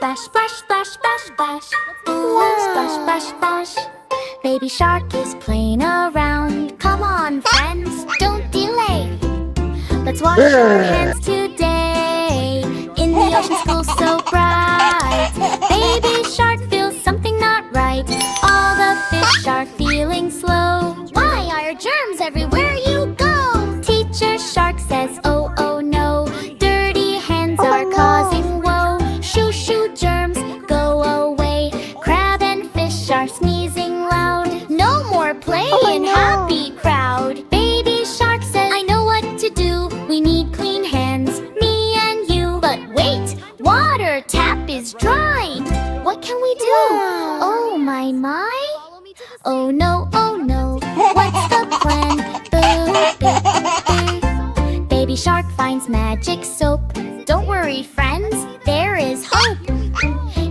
splash, splash, splash, splash, splash. Ooh, splash, splash, splash. Baby shark is playing around. Come on, friends, don't delay. Let's wash our hands today in the ocean school so bright. Baby shark feels something not right. All the fish are feeling slow. Why are germs everywhere you go? Teacher shark says, oh, oh no. Dirty hands are causing woe. Shoo, shoo, germs, go away. Crab and fish are sneezing loud. No more play in happy crowd. Baby shark says, I know what to do. We need clean hands, me and you. But wait, water tap is dry. What can we do? Oh my, my. Oh no, what's the plan? Boo, boo, boo. Baby shark finds magic soap. Don't worry, friends, there is hope.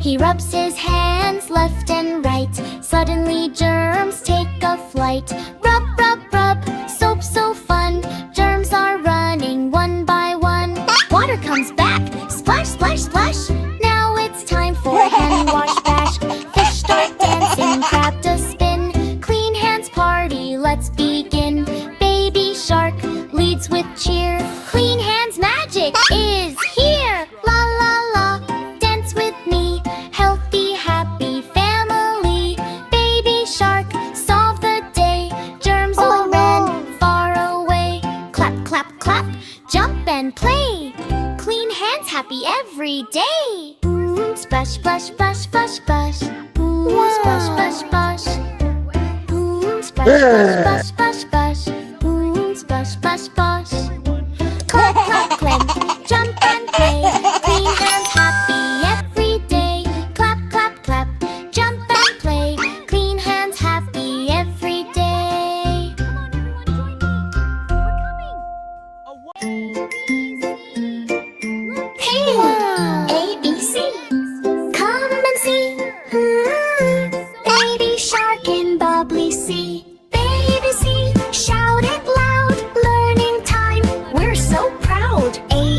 He rubs his hands left and right. Suddenly germs take a flight. Rub, rub, rub, soap so fun. Germs are running one by one. Water comes back, splash, splash, splash. Now it's time for a hand wash bash. Fish start dancing, crab does spin. Clean hands party, let's begin. Baby shark leads with cheer. Clean hands magic is here. La la la, dance with me. Healthy, happy family. Baby shark, solve the day. Germs all ran far away. Clap, clap, clap, jump and play. Clean hands happy every day. Splash, splash, splash, splash, splash. Splash, splash, splash. Splash, splash, splash, splash, splash. Splash, splash, splash. Clap, clap, clap, jump and play. Clean hands happy every day. Clap, clap, clap, jump and play. Clean hands happy every day. Hey, A, B, C. Come and see. Baby shark in bubbly sea. Baby sea, shout it loud. Learning time, we're so proud. A,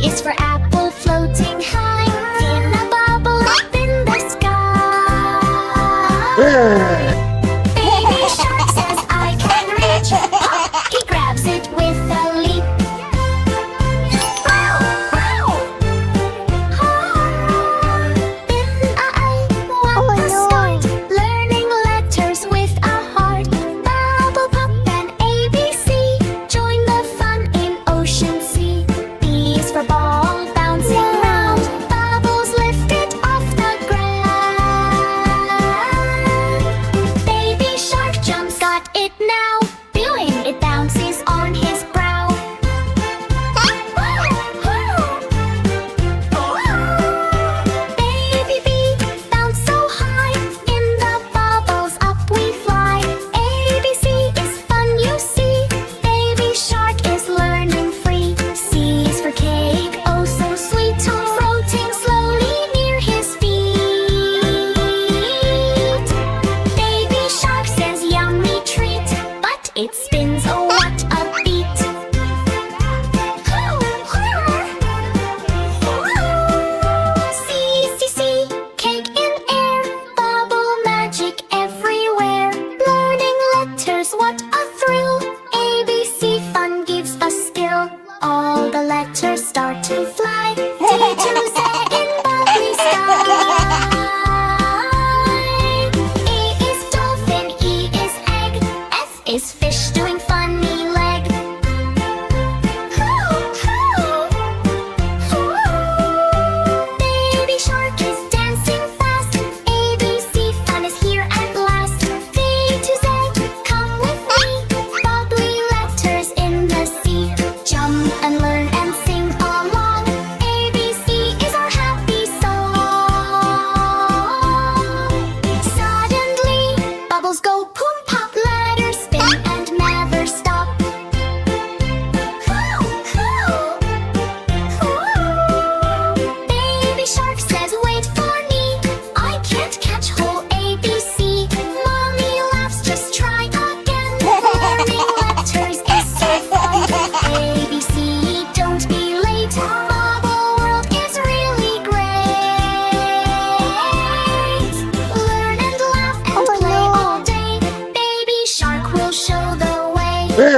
ABC,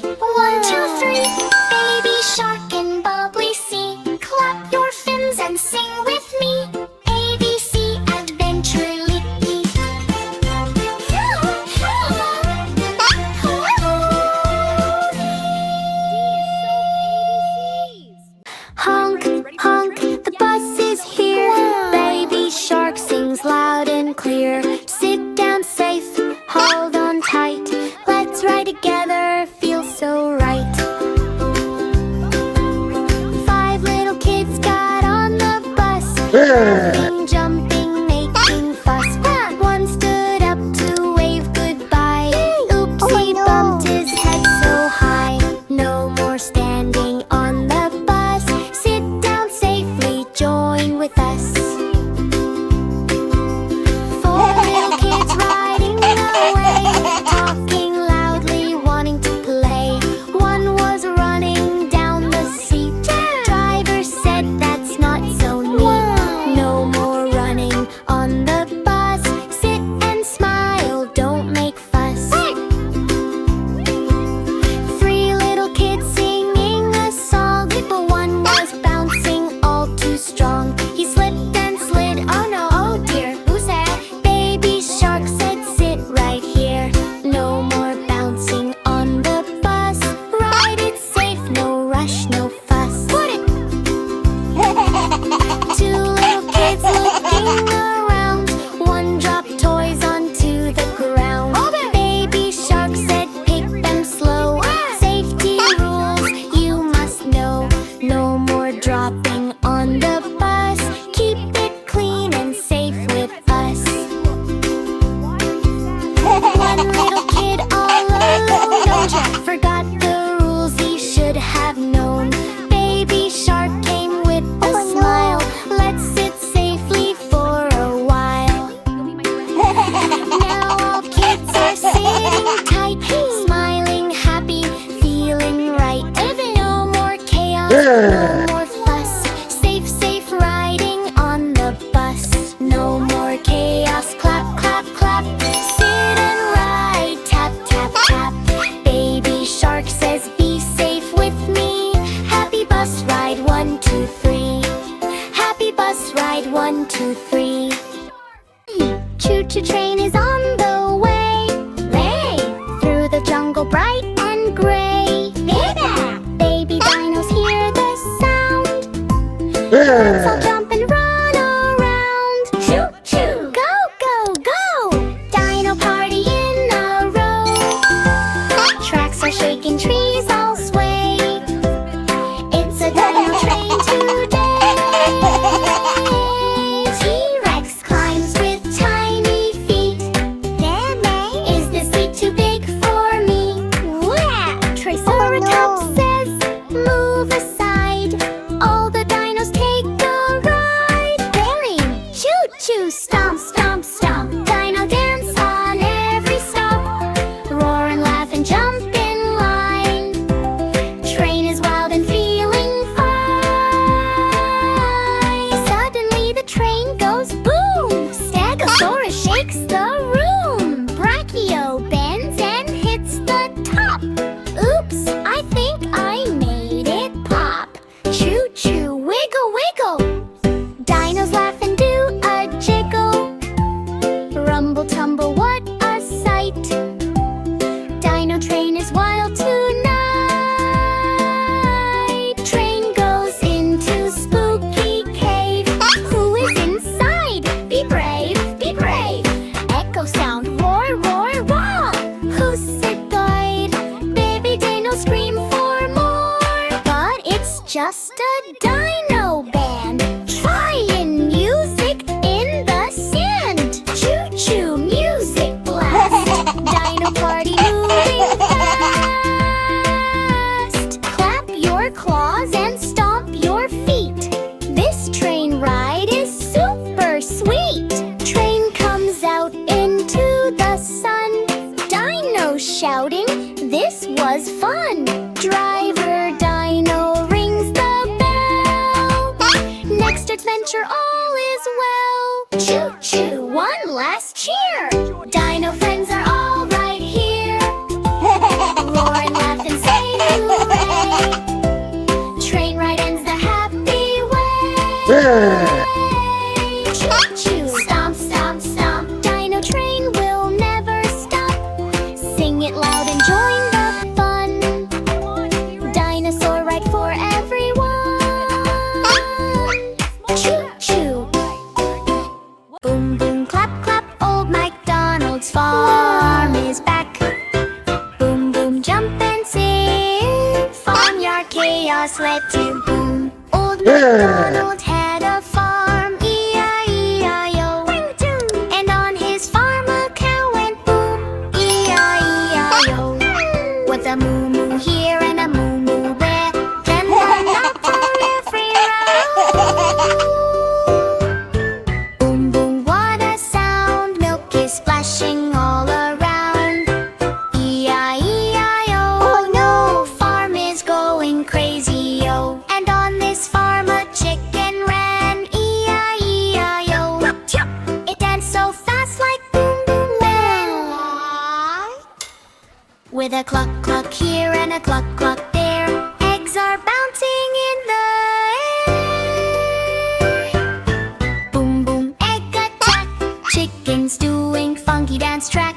1, 2, 3. Baby shark and bubbly sea. Clap your fins and sing with me. ABC Adventure Litany. Honk, honk, the bus is here. Baby shark sings loud and clear. Sit down safe, hold on tight. Let's ride together, feels so right. 5 little kids got on the bus, laughing, jumping, making fuss. One stood up to wave goodbye. Oops, he bumped his head so high. No more standing on the bus. Sit down safely, join with us. 4 little kids riding away, talking loudly, wanting to play. One was running down the seat. Driver said that's not so neat. No more running on the bus. Sit and smile, don't make fuss. 3 little kids singing a song, but one was bouncing all too strong. He slipped and slid, oh no, oh dear, who's that? Baby shark said sit right here. No more bouncing on the bus. Ride it safe, no rush, no fuss. 2 little kids looking around. One dropped toys onto the ground. Baby shark said pick them slow. Safety rules you must know. No more dropping on the bus. Keep it clean and safe with us. 1 little kid all alone, forgot the rules he should have known. Baby shark came with a smile. Let's sit safely for a while. Now all kids are sitting tight, smiling, happy, feeling right. No more chaos, no more fuss. Safe, safe riding on the bus. No more chaos, clap, clap, clap. Sit and ride, tap, tap, tap. Baby shark says be safe with me. Happy bus ride, 1, 2, 3. Happy bus ride, 1, 2, 3. Choo-choo train is on the way. Through the jungle bright and gray. Baby dinos hear the sound. Let's all jump and run around. Choo-choo, go, go, go. Dino party in a row. Tracks are shaking, trees all sway. It's a dino train today. T-Rex climbs with tiny feet. Is the seat too big for me? Triceratops says move aside. All the dinos take a ride. Bearing, choo-choo, stomp, stomp, stomp. Dino dance on every stop. Roar and laugh and jump in line. Train is wild and feeling fine. Suddenly the train goes boom. Stegosaurus shakes the room. Brachio bends and hits the top. Oops, I think I made it pop. Choo-choo, wiggle, wiggle. Dinos laugh and do a jiggle. Rumble, tumble, what a sight. Dino train is wild tonight. Train goes into spooky cave. Who is inside? Be brave, be brave. Echo sound, roar, roar, roar. Who's it guide? Baby dino scream for more. But it's just a dino band. Trying music in the sand. Choo-choo music blast. Dino party moving fast. Clap your claws and stomp your feet. This train ride is super sweet. Train comes out into the sun. Dino shouting, this was fun. Driver Dino rings the bell. Next adventure all is well. Choo choo, one last cheer. Dino friends are all right here. Roar and laugh and say hooray. Train ride ends the happy way. Choo choo, stomp, stomp, stomp. Dino train will never stop. Sing it loud and join the fun. Dinosaur ride for everyone. Choo choo. Boom boom clap clap, old MacDonald's farm is back. Boom boom jump and sing, farmyard chaos led to boom. Old MacDonald had a farm, E-I-E-I-O. And on his farm a cow went boom, E-I-E-I-O. With a moo moo here and a moo moo there, then the knock for every row. Boom boom, what a sound! Milk is splashing all around. E-I-E-I-O. Oh no, farm is going crazy, yo. And on this farm a chicken ran, E-I-E-I-O. It danced so fast like boom boom man. With a cluck cluck here and a cluck cluck there, eggs are bouncing in the air. Boom boom, egg attack, chickens doing funky dance track.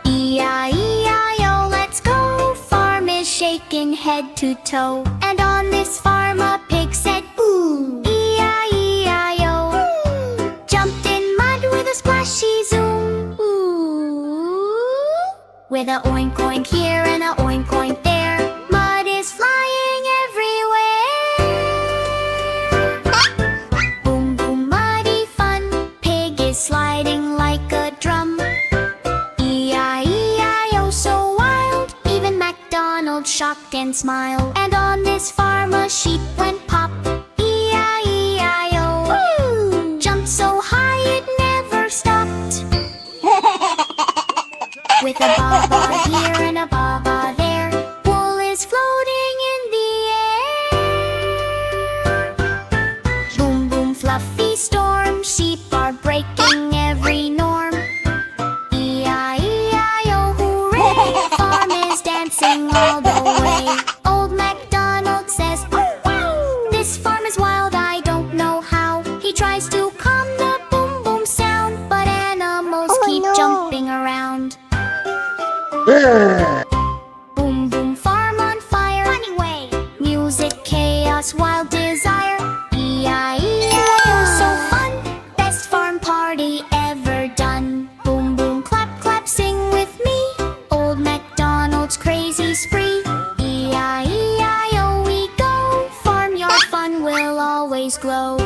E-I-E-I-O, let's go. Farm is shaking head to toe. And on this farm a pig said boo, E-I-E-I-O. Jumped in mud with a splashy zoom. Ooh. With a oink oink here and a oink oink there, mud is flying everywhere. Boom boom, muddy fun, pig is sliding like a drum. E-I-E-I-O, so wild, even MacDonald shocked and smiled. And on this farm a sheep went pop, E-I-E-I-O. Jumped so high it never stopped. With a ba-ba here and a ba-ba there, wool is floating in the air. Boom boom, fluffy storm, sheep are breaking every norm. E-I-E-I-O, hooray, farm is dancing all the way. Old MacDonald says, oh wow, this farm is wild, I don't know how. He tries to calm the boom boom sound, but animals keep jumping around. Boom boom, farm on fire, funny way. Music, chaos, wild desire. E-I-E-I-O, so fun, best farm party ever done. Boom boom, clap clap, sing with me, old MacDonald's crazy spree. E-I-E-I-O, we go, farmyard fun will always glow.